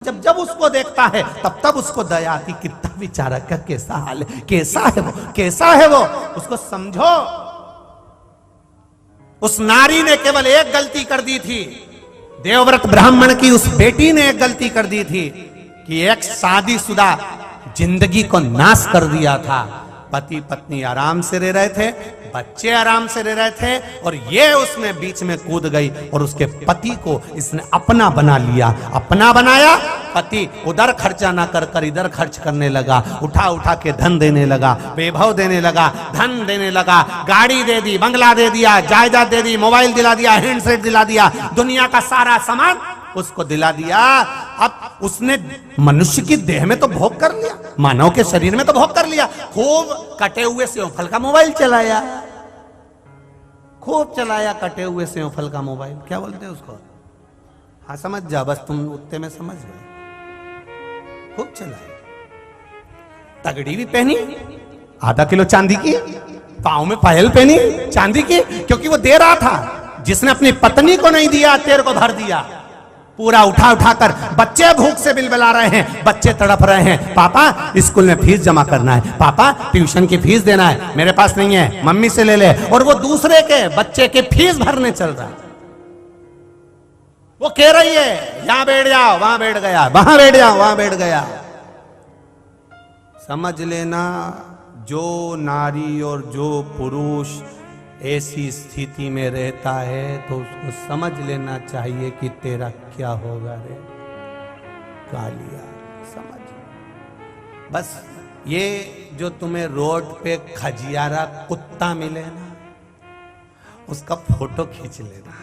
जब जब उसको देखता है तब तब उसको दया आती, कितना बेचारा का कैसा हाल है, कैसा है वो, कैसा है वो, उसको समझो। उस नारी ने केवल एक गलती कर दी थी, देवव्रत ब्राह्मण की उस बेटी ने एक गलती कर दी थी कि एक शादीशुदा जिंदगी को नाश कर दिया था। पति पत्नी आराम से रह रहे थे, बच्चे आराम से रह रहे थे, और ये उसमें बीच में कूद गई और उसके पति को इसने अपना बना लिया। अपना बनाया, पति उधर खर्चा ना कर कर इधर खर्च करने लगा, उठा उठा के धन देने लगा, वैभव देने लगा, धन देने लगा, गाड़ी दे दी, बंगला दे दिया, जायदाद दे दी, मोबाइल दिला दिया, हैंडसेट दिला दिया, दुनिया का सारा सामान उसको दिला दिया। अब उसने मनुष्य की देह में तो भोग कर लिया, मानव के शरीर में तो भोग कर लिया, खूब कटे हुए सेवफल का मोबाइल चलाया, खूब चलाया कटे हुए सेवफल का मोबाइल, क्या बोलते हैं उसको, हाँ समझ जा, बस तुम उत्ते में समझ गए। खूब चलाया, तगड़ी भी पहनी, आधा किलो चांदी की, पांव में पायल पहनी चांदी की, क्योंकि वो दे रहा था। जिसने अपनी पत्नी को नहीं दिया तेरे को भर दिया, पूरा उठा उठा कर। बच्चे भूख से बिलबिला रहे हैं, बच्चे तड़प रहे हैं, पापा स्कूल में फीस जमा करना है, पापा ट्यूशन की फीस देना है, मेरे पास नहीं है, मम्मी से ले ले। और वो दूसरे के बच्चे के फीस भरने चल रहा है। वो कह रही है यहां बैठ जाओ, वहां बैठ गया, वहां बैठ जाओ, वहां बैठ गया। समझ लेना, जो नारी और जो पुरुष ऐसी स्थिति में रहता है तो उसको समझ लेना चाहिए कि तेरा क्या होगा रे कालिया। समझ, बस ये जो तुम्हें रोड पे खजियारा कुत्ता मिले ना, उसका फोटो खींच लेना,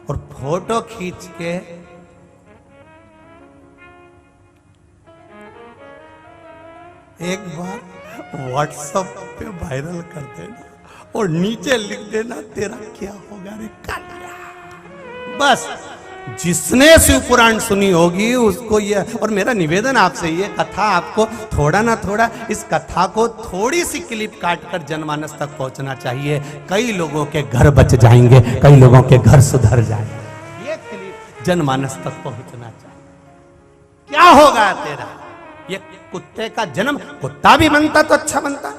और फोटो खींच के एक बार व्हाट्सएप पे वायरल कर देना और नीचे लिख देना तेरा क्या होगा रे कालिया। बस जिसने शिव पुराण सुनी होगी उसको ये, और मेरा निवेदन आपसे, ये कथा आपको थोड़ा ना थोड़ा, इस कथा को थोड़ी सी क्लिप काट कर जनमानस तक पहुंचना चाहिए। कई लोगों के घर बच जाएंगे, कई लोगों के घर सुधर जाएंगे। ये क्लिप जनमानस तक पहुंचना चाहिए। क्या होगा तेरा, ये कुत्ते का जन्म, कुत्ता भी बनता तो अच्छा बनता।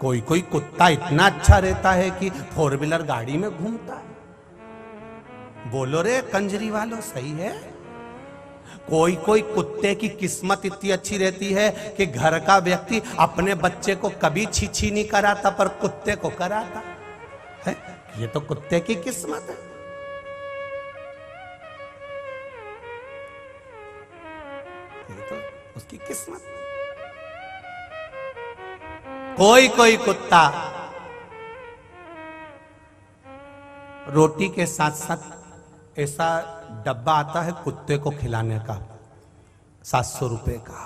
कोई कोई कुत्ता इतना अच्छा रहता है कि 4 व्हीलर गाड़ी में घूमता है। बोलो रे कंजरी वालों, सही है। कोई कोई कुत्ते की किस्मत इतनी अच्छी रहती है कि घर का व्यक्ति अपने बच्चे को कभी छीछी नहीं कराता, पर कुत्ते को कराता है। ये तो कुत्ते की किस्मत है। ये तो उसकी किस्मत। कोई कोई कुत्ता रोटी के साथ साथ ऐसा डब्बा आता है कुत्ते को खिलाने का, 700 रुपए का,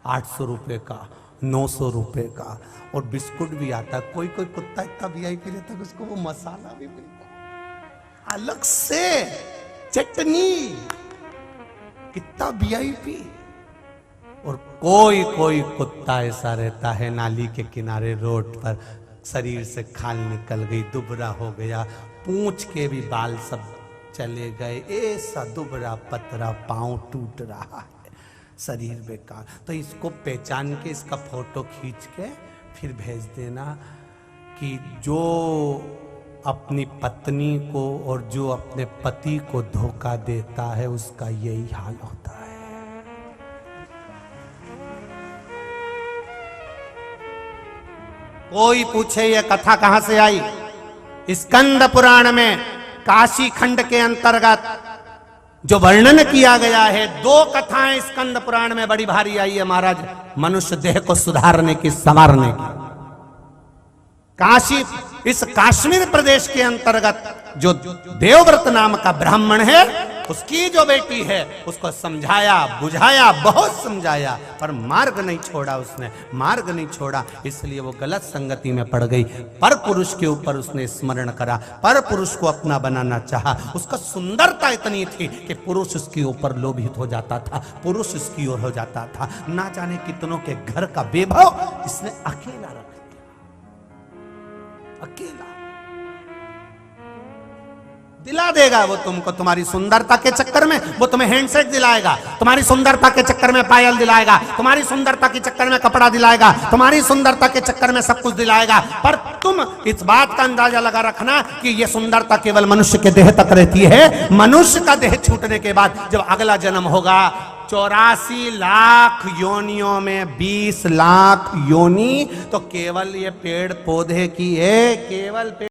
800 रुपए का, 900 रुपए का, और बिस्कुट भी आता है। कोई कोई कुत्ता इतना वीआईपी रहता है उसको वो मसाला भी मिलता है अलग से, चटनी, कितना वीआईपी। और कोई कोई कुत्ता ऐसा रहता है नाली के किनारे रोड पर, शरीर से खाल निकल गई, दुबरा हो गया, पूंछ के भी बाल सब चले गए, ऐसा दुबरा पतरा, पांव टूट रहा है, शरीर बेकार। तो इसको पहचान के इसका फोटो खींच के फिर भेज देना कि जो अपनी पत्नी को और जो अपने पति को धोखा देता है उसका यही हाल होता है। कोई पूछे ये कथा कहां से आई? स्कंद पुराण में काशी खंड के अंतर्गत जो वर्णन किया गया है, 2 कथाएं स्कंद पुराण में बड़ी भारी आई है महाराज, मनुष्य देह को सुधारने की, संवारने की। काशी, इस कश्मीर प्रदेश के अंतर्गत जो देवव्रत नाम का ब्राह्मण है, उसकी जो बेटी है उसको समझाया बुझाया, बहुत समझाया, पर मार्ग नहीं छोड़ा, उसने मार्ग नहीं छोड़ा, इसलिए वो गलत संगति में पड़ गई। पर पुरुष के ऊपर उसने स्मरण करा, पर पुरुष को अपना बनाना चाहा। उसका सुंदरता इतनी थी कि पुरुष उसके ऊपर लोभित हो जाता था, पुरुष उसकी ओर हो जाता था। ना जाने कितनों के घर का वैभव इसने अकेला रख दिया, अकेला। दिला देगा वो तुमको, तुम्हारी सुंदरता के चक्कर में वो तुम्हें हैंडसेट दिलाएगा, तुम्हारी सुंदरता के चक्कर में पायल दिलाएगा, तुम्हारी सुंदरता के चक्कर में कपड़ा दिलाएगा, तुम्हारी सुंदरता के चक्कर में सब कुछ दिलाएगा। पर तुम इस बात का अंदाजा लगा रखना कि ये सुंदरता केवल मनुष्य के देह तक रहती है। मनुष्य का देह छूटने के बाद जब अगला जन्म होगा 84 लाख योनियों में 20 लाख योनि तो केवल ये पेड़ पौधे की है, केवल